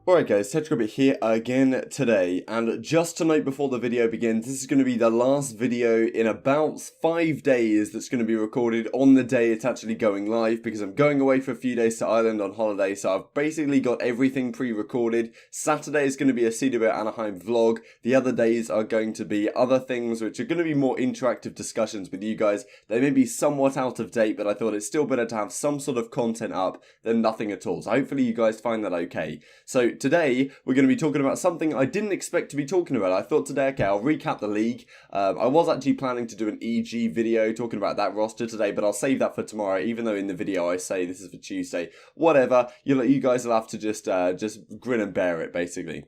Alright guys, TJHaLy here again today, and just to note before the video begins, this is going to be the last video in about 5 days that's going to be recorded on the day it's actually going live, because I'm going away for a few days to Ireland on holiday, so I've basically got everything pre-recorded. Saturday is going to be a CWL Anaheim vlog, the other days are going to be other things which are going to be more interactive discussions with you guys. They may be somewhat out of date, but I thought it's still better to have some sort of content up than nothing at all, so hopefully you guys find that okay. So today, we're going to be talking about something I didn't expect to be talking about. I thought today, okay, I'll recap the league. I was actually planning to do an EG video talking about that roster today, but I'll save that for tomorrow, even though in the video I say this is for Tuesday. Whatever, you guys will have to just grin and bear it, basically.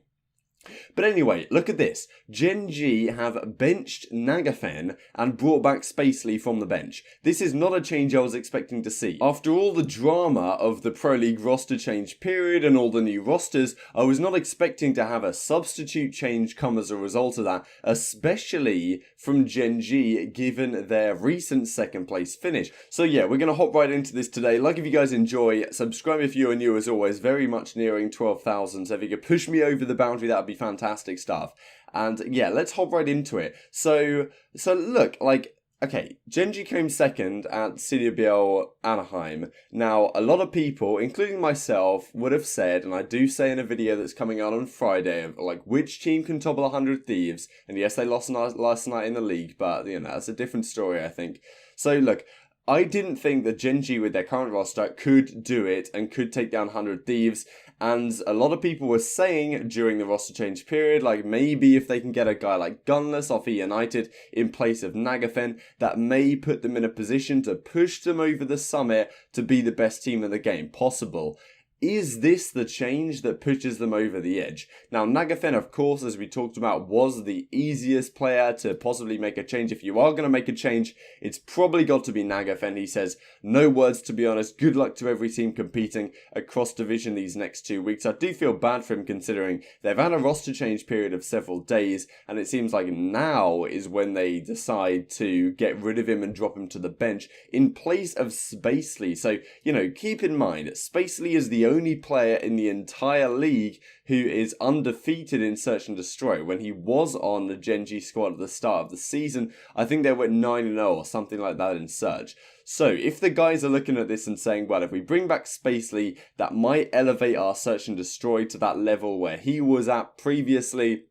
But anyway, look at this. Gen.G have benched Nagafen and brought back SpaceLy from the bench. This is not a change I was expecting to see. After all the drama of the Pro League roster change period and all the new rosters, I was not expecting to have a substitute change come as a result of that, especially from Gen.G given their recent second place finish. So yeah, we're going to hop right into this today. Like if you guys enjoy, subscribe if you are new as always, very much nearing 12,000, so if you could push me over the boundary, that would be fantastic stuff. And yeah, let's hop right into it. So look, like, okay, Gen.G came second at CWL Anaheim. Now, a lot of people, including myself, would have said, and I do say in a video that's coming out on Friday, like, which team can topple 100 Thieves? And yes, they lost last night in the league, but, you know, that's a different story, I think. So, look, I didn't think that Gen.G with their current roster could do it and could take down 100 Thieves, and a lot of people were saying during the roster change period, like maybe if they can get a guy like Gunless off United in place of Nagafen, that may put them in a position to push them over the summit to be the best team in the game possible. Is this the change that pushes them over the edge? Now, Nagafen, of course, as we talked about, was the easiest player to possibly make a change. If you are going to make a change, it's probably got to be Nagafen. He says, no words to be honest, good luck to every team competing across division these next 2 weeks. I do feel bad for him considering they've had a roster change period of several days, and it seems like now is when they decide to get rid of him and drop him to the bench in place of SpaceLy. So, you know, keep in mind, SpaceLy is the only player in the entire league who is undefeated in Search and Destroy. When he was on the Gen.G squad at the start of the season, I think they went 9-0 or something like that in Search. So if the guys are looking at this and saying, well, if we bring back SpaceLy, that might elevate our Search and Destroy to that level where he was at previously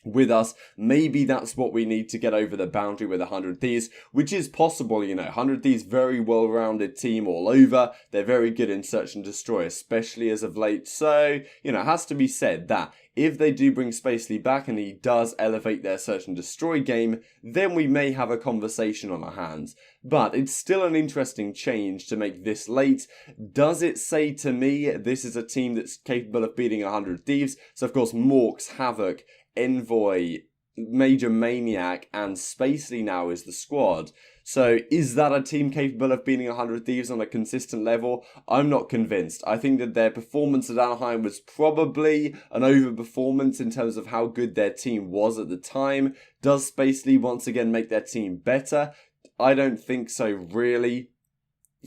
with us, maybe that's what we need to get over the boundary with 100 Thieves, which is possible, you know. 100 Thieves, very well-rounded team all over. They're very good in Search and Destroy, especially as of late. So, you know, it has to be said that if they do bring SpaceLy back and he does elevate their Search and Destroy game, then we may have a conversation on our hands. But it's still an interesting change to make this late. Does it say to me this is a team that's capable of beating 100 Thieves? So, of course, Morks, Havoc, Envoy, Major Maniac, and SpaceLy now is the squad. So is that a team capable of beating 100 Thieves on a consistent level? I'm not convinced. I think that their performance at Anaheim was probably an overperformance in terms of how good their team was at the time. Does SpaceLy once again make their team better? I don't think so, really.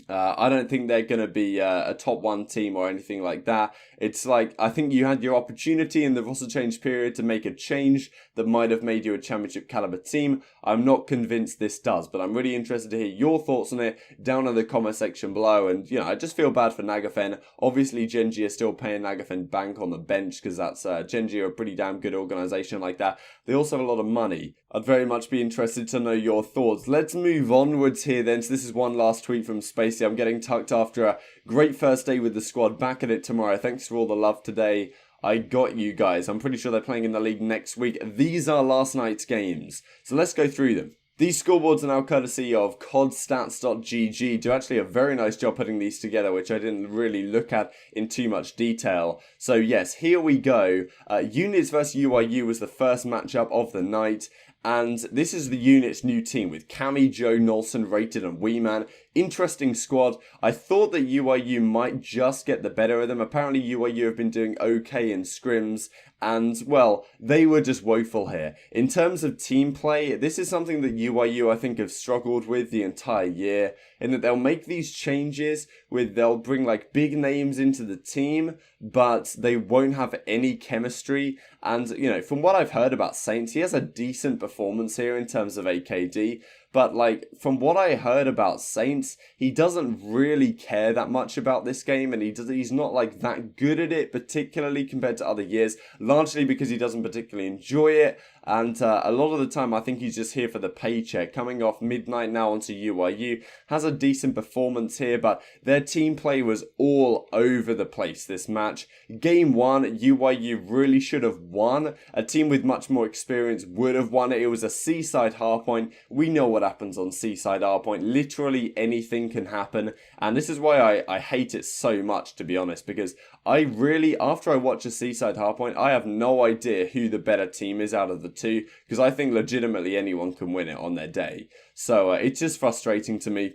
I don't think they're going to be a top 1 team or anything like that. It's like, I think you had your opportunity in the roster change period to make a change that might have made you a championship caliber team. I'm not convinced this does, but I'm really interested to hear your thoughts on it down in the comment section below. And, you know, I just feel bad for Nagafen. Obviously, Gen.G are still paying Nagafen bank on the bench because that's Gen.G are a pretty damn good organization like that. They also have a lot of money. I'd very much be interested to know your thoughts. Let's move onwards here then. So this is one last tweet from SpaceLy. I'm getting tucked after a great first day with the squad. Back at it tomorrow. Thanks for all the love today. I got you guys. I'm pretty sure they're playing in the league next week. These are last night's games. So let's go through them. These scoreboards are now courtesy of codstats.gg. Do actually a very nice job putting these together, which I didn't really look at in too much detail. So yes, here we go. Units versus UIU was the first matchup of the night. And this is the unit's new team with Cammy, Joe, Nolson, Rated and Weeman. interesting squad. I thought that UIU might just get the better of them. Apparently UIU have been doing okay in scrims, and, well, they were just woeful here. In terms of team play, this is something that UIU, I think, have struggled with the entire year, in that they'll make these changes they'll bring, like, big names into the team, but they won't have any chemistry. And, you know, from what I've heard about Saints, he has a decent performance here in terms of AKD. But, like, from what I heard about Saints, he doesn't really care that much about this game, and he's not, like, that good at it, particularly compared to other years, largely because he doesn't particularly enjoy it, and a lot of the time I think he's just here for the paycheck. Coming off Midnight now onto UIU, has a decent performance here, but their team play was all over the place this match. Game 1, UIU really should have won. A team with much more experience would have won it. It was a Seaside hardpoint. We know what happens on Seaside hardpoint. Literally anything can happen, and this is why I hate it so much, to be honest, because I really, after I watch a Seaside hardpoint, I have no idea who the better team is out of the two, because I think legitimately anyone can win it on their day. So it's just frustrating to me.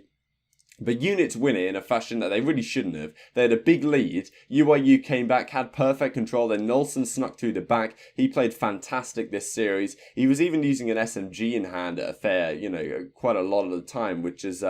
But Units win it in a fashion that they really shouldn't have. They had a big lead. UIU came back, had perfect control. Then Nolson snuck through the back. He played fantastic this series. He was even using an SMG in hand at a fair, you know, quite a lot of the time, which is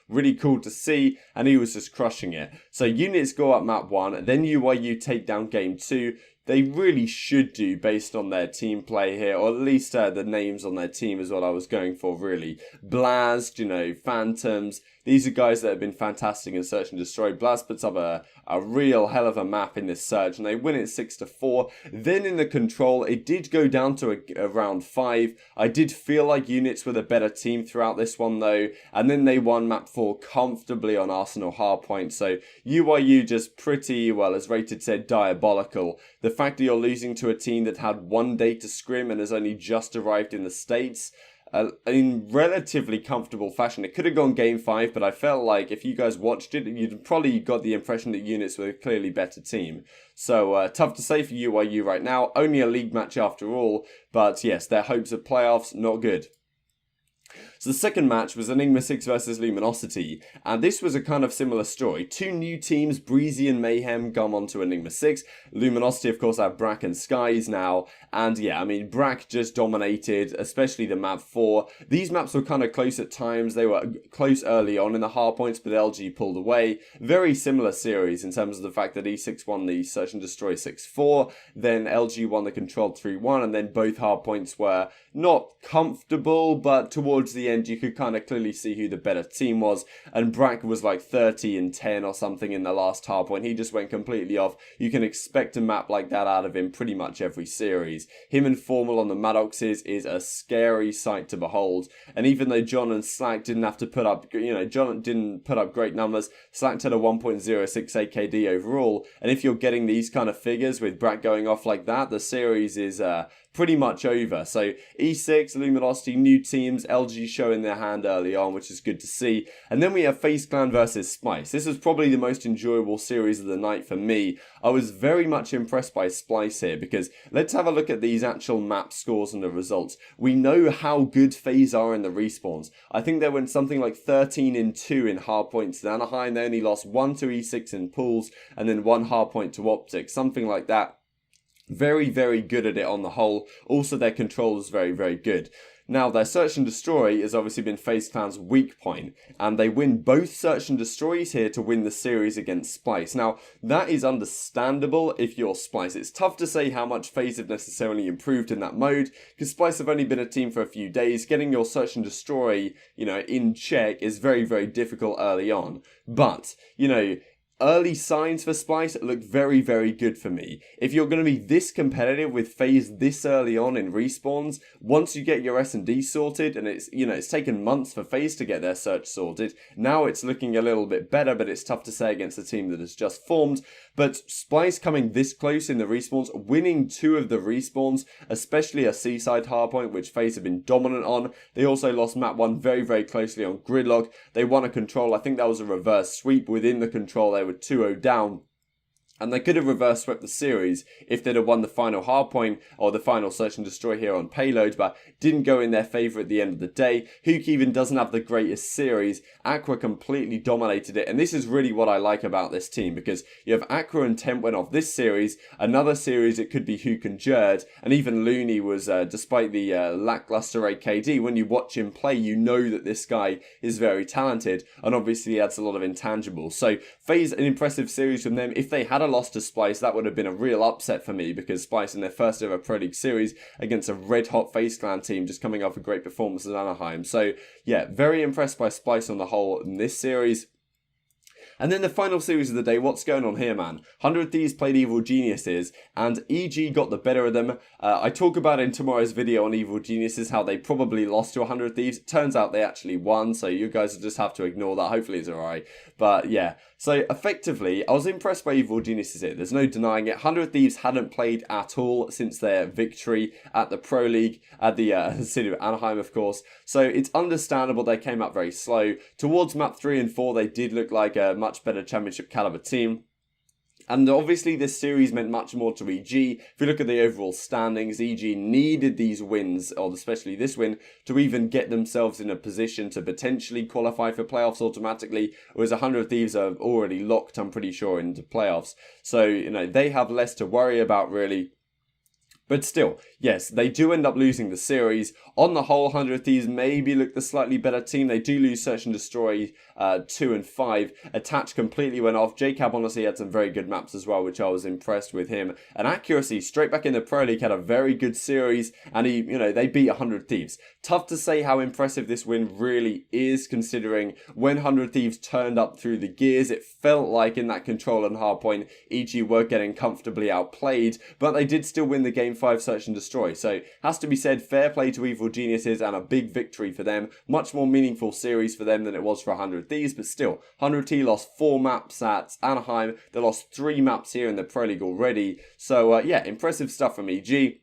really cool to see. And he was just crushing it. So Units go up map 1. Then UIU take down game 2. They really should do based on their team play here, or at least the names on their team is what I was going for, really. Blast, you know, Phantoms. These are guys that have been fantastic in Search and Destroy. Blast puts up a real hell of a map in this search, and they win it 6-4. Then in the control, it did go down to a round 5. I did feel like Units were the better team throughout this one, though. And then they won map 4 comfortably on Arsenal hardpoint. So UIU just pretty, well, as Rated said, diabolical. The fact that you're losing to a team that had 1 day to scrim and has only just arrived in the States, in relatively comfortable fashion. It could have gone game 5, but I felt like if you guys watched it, you'd probably got the impression that Units were a clearly better team. So tough to say for UIU right now. Only a league match after all, but yes, their hopes of playoffs, not good. So the second match was Enigma 6 versus Luminosity, and this was a kind of similar story. Two new teams, Breezy and Mayhem, come onto Enigma 6. Luminosity, of course, have Brack and Skies now, and yeah, I mean, Brack just dominated, especially the map 4. These maps were kind of close at times. They were close early on in the hardpoints, but LG pulled away. Very similar series in terms of the fact that E6 won the Search and Destroy 6-4, then LG won the Controlled 3-1, and then both hardpoints were not comfortable, but towards the end you could kind of clearly see who the better team was, and Brack was like 30-10 or something in the last hardpoint. He just went completely off. You can expect a map like that out of him pretty much every series. Him and Formal on the Maddoxes is a scary sight to behold, and even though John and Slack didn't have to put up, you know, John didn't put up great numbers, Slack had a 1.06 AKD overall, and if you're getting these kind of figures with Brack going off like that, the series is pretty much over. So E6, Luminosity, new teams, LG showing their hand early on, which is good to see. And then we have FaZe Clan versus Splice. This was probably the most enjoyable series of the night for me. I was very much impressed by Splice here, because let's have a look at these actual map scores and the results. We know how good FaZe are in the respawns. I think they went something like 13-2 in hardpoints in Anaheim. They only lost 1 to E6 in pools, and then 1 hardpoint to OpTic, something like that. Very, very good at it on the whole. Also, their control is very, very good. Now, their Search and Destroy has obviously been FaZe Clan's weak point, and they win both Search and Destroys here to win the series against Splice. Now, that is understandable if you're Splice. It's tough to say how much FaZe have necessarily improved in that mode, because Splice have only been a team for a few days. Getting your Search and Destroy, you know, in check is very, very difficult early on. But, you know, early signs for Splice look very, very good for me. If you're going to be this competitive with FaZe this early on in respawns, once you get your S&D sorted, and it's, you know, it's taken months for FaZe to get their search sorted, now it's looking a little bit better, but it's tough to say against a team that has just formed. But Splice coming this close in the respawns, winning 2 of the respawns, especially a Seaside hardpoint, which FaZe have been dominant on. They also lost map 1 very, very closely on Gridlock. They won a control. I think that was a reverse sweep within the control. They were 2-0 down. And they could have reverse swept the series if they'd have won the final hardpoint or the final search and destroy here on payload, but didn't go in their favour at the end of the day. Huke even doesn't have the greatest series. Aqua completely dominated it, and this is really what I like about this team, because you have Aqua and Temp went off this series, another series it could be Huke and Jerd, and even Looney was, despite the lackluster AKD, when you watch him play, you know that this guy is very talented, and obviously he adds a lot of intangibles. So FaZe, an impressive series from them. If they had a lost to Splice, that would have been a real upset for me, because Splice in their first ever Pro League series against a red hot FaZe Clan team just coming off a great performance at Anaheim. So yeah, very impressed by Splice on the whole in this series. And then the final series of the day, what's going on here, man? 100 Thieves played Evil Geniuses, and EG got the better of them. I talk about in tomorrow's video on Evil Geniuses how they probably lost to 100 Thieves. Turns out they actually won, so you guys will just have to ignore that. Hopefully it's alright. But yeah, so effectively, I was impressed by Evil Geniuses here. There's no denying it. 100 Thieves hadn't played at all since their victory at the Pro League, at the city of Anaheim, of course. So it's understandable they came up very slow. Towards map 3 and 4, they did look like a much better championship caliber team. And obviously this series meant much more to EG. If you look at the overall standings, EG needed these wins, or especially this win, to even get themselves in a position to potentially qualify for playoffs automatically, whereas 100 Thieves are already locked, I'm pretty sure, into playoffs. So, you know, they have less to worry about, really. But still, yes, they do end up losing the series. On the whole, 100 Thieves maybe look the slightly better team. They do lose Search and Destroy 2 and 5. Attach completely went off. JCab honestly had some very good maps as well, which I was impressed with him. And Accuracy, straight back in the Pro League, had a very good series. And he, you know, they beat 100 Thieves. Tough to say how impressive this win really is, considering when 100 Thieves turned up through the gears, it felt like in that control and hardpoint, EG were getting comfortably outplayed. But they did still win the game 5 Search and Destroy. So has to be said, fair play to Evil Geniuses and a big victory for them. Much more meaningful series for them than it was for 100 Thieves, but still, 100 T lost 4 maps at Anaheim. They lost 3 maps here in the Pro League already. So yeah, impressive stuff from EG.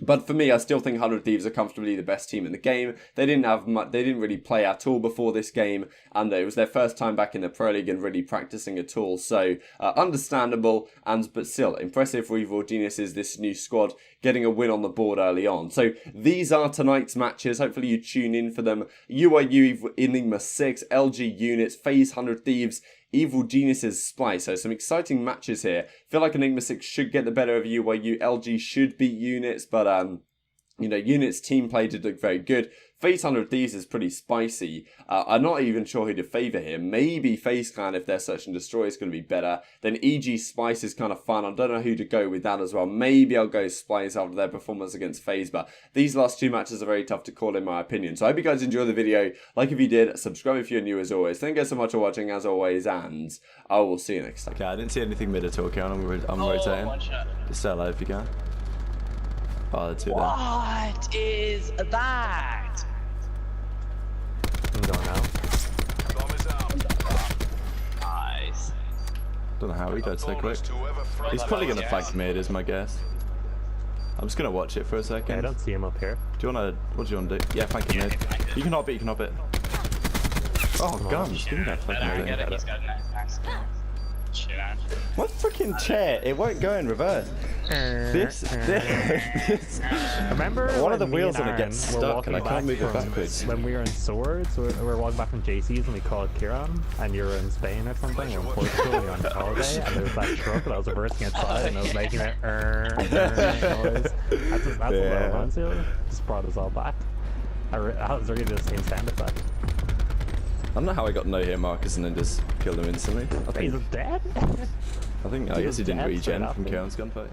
But for me, I still think 100 Thieves are comfortably the best team in the game. They didn't have much, they didn't really play at all before this game, and it was their first time back in the Pro League and really practicing at all. So understandable, but still impressive for Evil Geniuses, this new squad getting a win on the board early on. So these are tonight's matches. Hopefully you tune in for them. UIU Enigma 6, LG Units, FaZe 100 Thieves, Evil Geniuses, Splice. So some exciting matches here. Feel like Enigma 6 should get the better of UIU. LG should beat Units, but you know, Units team play did look very good. FaZe 100 Thieves is pretty spicy. I'm not even sure who to favour here. Maybe FaZe Clan, if their Search and Destroy, is going to be better. Then EG Splice is kind of fun. I don't know who to go with that as well. Maybe I'll go Splice after their performance against FaZe. But these last 2 matches are very tough to call in my opinion. So I hope you guys enjoyed the video. Like if you did. Subscribe if you're new as always. Thank you guys so much for watching as always. And I will see you next time. Okay, I didn't see anything mid at all, Karen. I'm rotating. One shot. Just stay alive if you can. Oh, that's it. What is that? I'm going out. Nice. Don't know how he died so quick. He's probably going to flank mid, is my guess. I'm just going to watch it for a second. Yeah, I don't see him up here. Do you want to, what do you want to do? Yeah, flank him mid. You can hop it, you can hop it. Oh, guns. Give me that fucking thing. He's got an axe. Shit, man. What freaking chair? It won't go in reverse. This. Remember one of the when me wheels and on it Aaron gets were stuck walking and I can't back move it from- backwards. When we were in Swords, we were walking back from JC's and we called Kieran, and you were in Spain or something, or in Portugal, and you were on holiday, and there was that truck that I was reversing outside, and I was making it noise. That's a little conceal. Just brought us all back. I was really the same sound effect. I don't know how I got no hit markers and then just killed him instantly. He's dead? I guess he didn't dead regen straight from after. Kieran's gunfight.